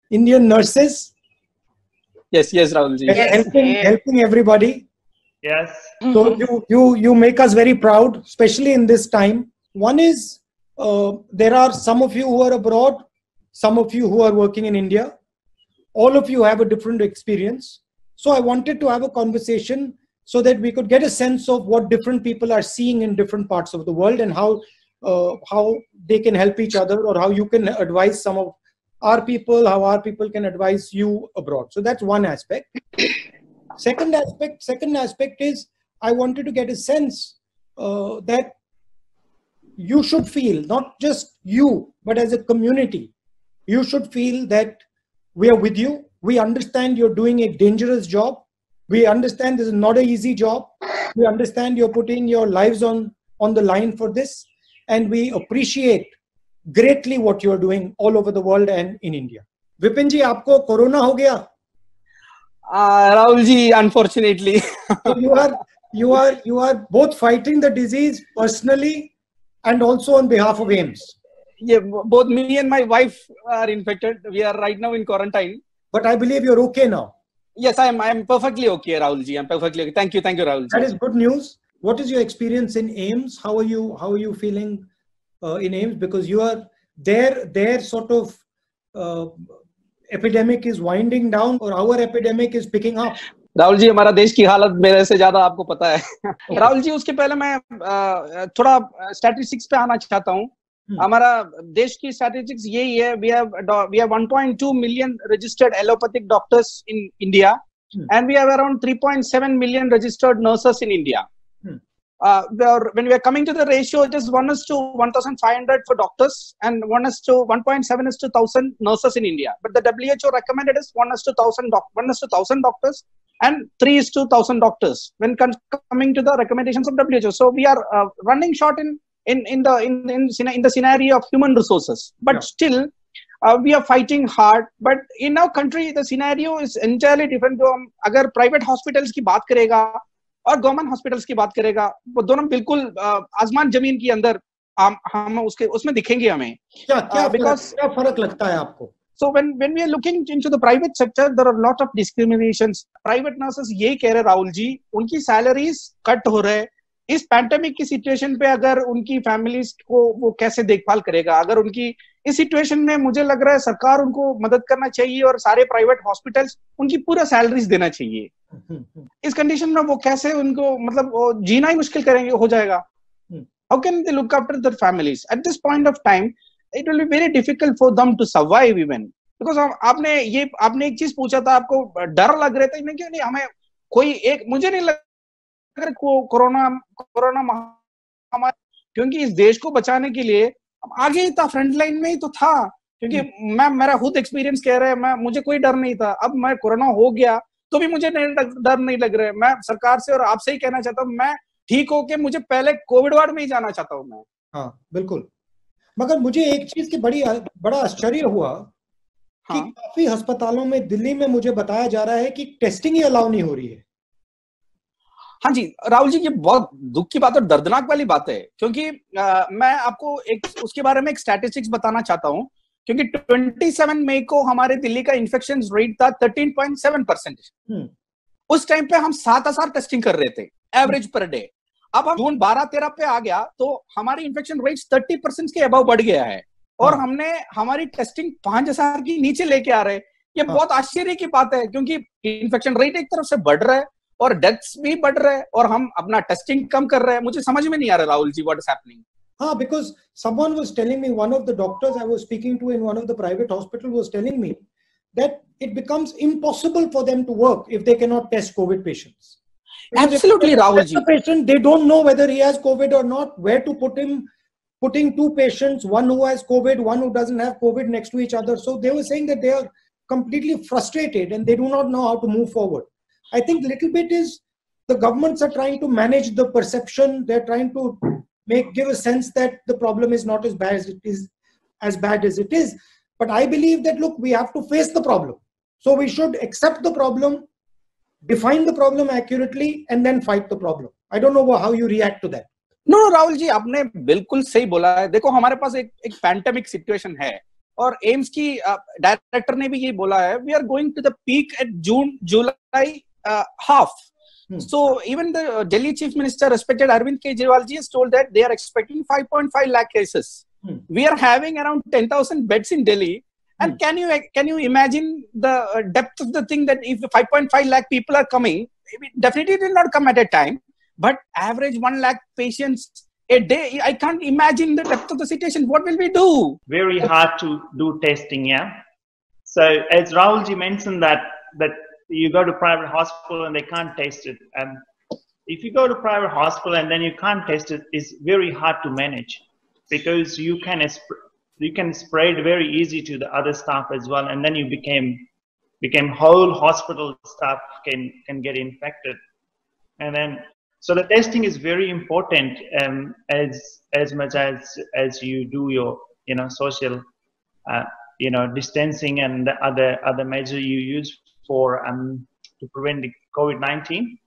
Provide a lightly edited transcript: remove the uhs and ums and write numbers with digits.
Indian nurses. Yes, Rahul ji. Yes, helping everybody. Yes. So you make us very proud, especially in this time. One is there are some of you who are abroad, some of you who are working in India. All of you have a different experience. So I wanted to have a conversation so that we could get a sense of what different people are seeing in different parts of the world, and how they can help each other, or how you can advise some of our people, how our people can advise you abroad. So that's one aspect. Second aspect is I wanted to get a sense that you should feel, not just you, but as a community, you should feel that we are with you. We understand you're doing a dangerous job. We understand this is not an easy job. We understand you're putting your lives on the line for this. And we appreciate greatly what you're doing all over the world and in India. Vipin ji, aapko corona ho gaya? Rahul ji, unfortunately. So you are both fighting the disease personally and also on behalf of AIIMS. Yeah, both me and my wife are infected. We are right now in quarantine. But I believe you're okay now. Yes, I am perfectly okay, Rahul ji. I'm perfectly okay. Thank you, Rahul ji. That is good news. What is your experience in AIIMS? How are you feeling in AIIMS? Because you are their sort of epidemic is winding down, or our epidemic is picking up. Rahul ji, हमारा देश की हालत मेरे से ज्यादा आपको पता है. राहुल जी, उसके पहले मैं थोड़ा स्टैटिस्टिक्स पे आना चाहता हूँ. हमारा देश की स्टैटिस्टिक्स यही है. we have 1.2 million registered allopathic doctors in India, and we have around 3.7 million registered nurses in India. When we are coming to the ratio, it is 1:1,500 for doctors and 1:1.7:1,000 nurses in India. But the WHO recommended is 1:1,000 doctors and 3:1,000 doctors when coming to the recommendations of WHO. So we are running short in the scenario of human resources. But still, we are fighting hard. But in our country, the scenario is entirely different. तो अगर private hospitals की बात करेगा और government hospitals की बात करेगा, वो दोनों बिल्कुल आसमान जमीन के अंदर हम उसमें दिखेंगे हमें. क्या फर्क लगता है आपको? So when we are looking into the private sector, there are a lot of discriminations. Private nurses यही कह रहे राहुल जी, उनकी सैलरीज कट हो रहे. इस पैंडेमिक की सिचुएशन पे अगर उनकी फैमिलीज को वो कैसे देखभाल करेगा? अगर उनकी इस सिचुएशन में मुझे लग रहा है सरकार उनको मदद करना चाहिए और सारे प्राइवेट हॉस्पिटल्स उनकी पूरा सैलरीज देना चाहिए. इस कंडीशन में वो कैसे उनको मतलब जीना ही मुश्किल करेंगे, हो जाएगा. How can they look after their families at this point of time? It will be very difficult for them to survive even because आपने एक चीज पूछा था, आपको डर लग रहा था नहीं हमें कोई एक, मुझे नहीं लग कोरोना महामारी, क्योंकि इस देश को बचाने के लिए आगे ही था, फ्रंट लाइन में ही तो था. क्योंकि मेरा खुद एक्सपीरियंस कह रहा है, मुझे कोई डर नहीं था. अब मैं कोरोना हो गया तो भी मुझे डर नहीं लग रहा है. मैं सरकार से और आपसे ही कहना चाहता हूँ, मैं ठीक होके मुझे पहले कोविड वार्ड में ही जाना चाहता हूँ मैं. हाँ बिल्कुल. मगर मुझे एक चीज की बड़ा आश्चर्य हुआ कि काफी अस्पतालों में दिल्ली में मुझे बताया जा रहा है कि टेस्टिंग ही अलाउ नहीं हो रही है. हाँ जी राहुल जी, ये बहुत दुख की बात और दर्दनाक वाली बात है. क्योंकि मैं आपको उसके बारे में एक स्टैटिस्टिक्स बताना चाहता हूँ. क्योंकि 27 मई को हमारे दिल्ली का इन्फेक्शन रेट था 13.7%. उस टाइम पे हम 7,000 टेस्टिंग कर रहे थे एवरेज पर डे. अब हम जून 12-13 पे आ गया तो हमारी इन्फेक्शन रेट 30% के अबव बढ़ गया है और हमने हमारी टेस्टिंग 5,000 की नीचे लेके आ रहे. ये बहुत आश्चर्य की बात है क्योंकि इन्फेक्शन रेट एक तरफ से बढ़ रहा है और डेथ्स भी बढ़ रहे हैं और हम अपना टेस्टिंग कम कर रहे हैं. मुझे समझ में नहीं आ रहा Rahul ji, what is happening. हाँ, because someone was telling me, one of the doctors I was speaking to in one of the private hospitals was telling me that it becomes impossible for them to work if they cannot test COVID patients. Absolutely, Rahul ji. The patient, they don't know whether he has COVID or not, where to put him, putting two patients, one who has COVID, one who doesn't have COVID next to each other. So they were saying that they are completely frustrated and they do not know how to move forward. I think a little bit is the governments are trying to manage the perception. They're trying to give a sense that the problem is not as bad as it is. But I believe that, look, we have to face the problem. So we should accept the problem, define the problem accurately, and then fight the problem. I don't know how you react to that. No, Rahul ji, आपने बिल्कुल सही बोला है. देखो, हमारे पास एक pandemic situation है और एम्स की डायरेक्टर ने भी ये बोला है, we are going to the peak at June July half. So even the Delhi Chief Minister, respected Arvind Kejriwal ji, has told that they are expecting 5.5 lakh cases. We are having around 10,000 beds in Delhi. And can you imagine the depth of the thing, that if 5.5 lakh people are coming, definitely it will not come at a time, but average 1 lakh patients a day, I can't imagine the depth of the situation. What will we do? Very hard to do testing, yeah. So as Rahulji mentioned that you go to private hospital and they can't test it. And if you go to private hospital and then you can't test it, it's very hard to manage, because you can spread very easy to the other staff as well, and then you became whole hospital staff can get infected. And then so the testing is very important, as much as you do your social distancing and the other measure you use for to prevent the COVID-19.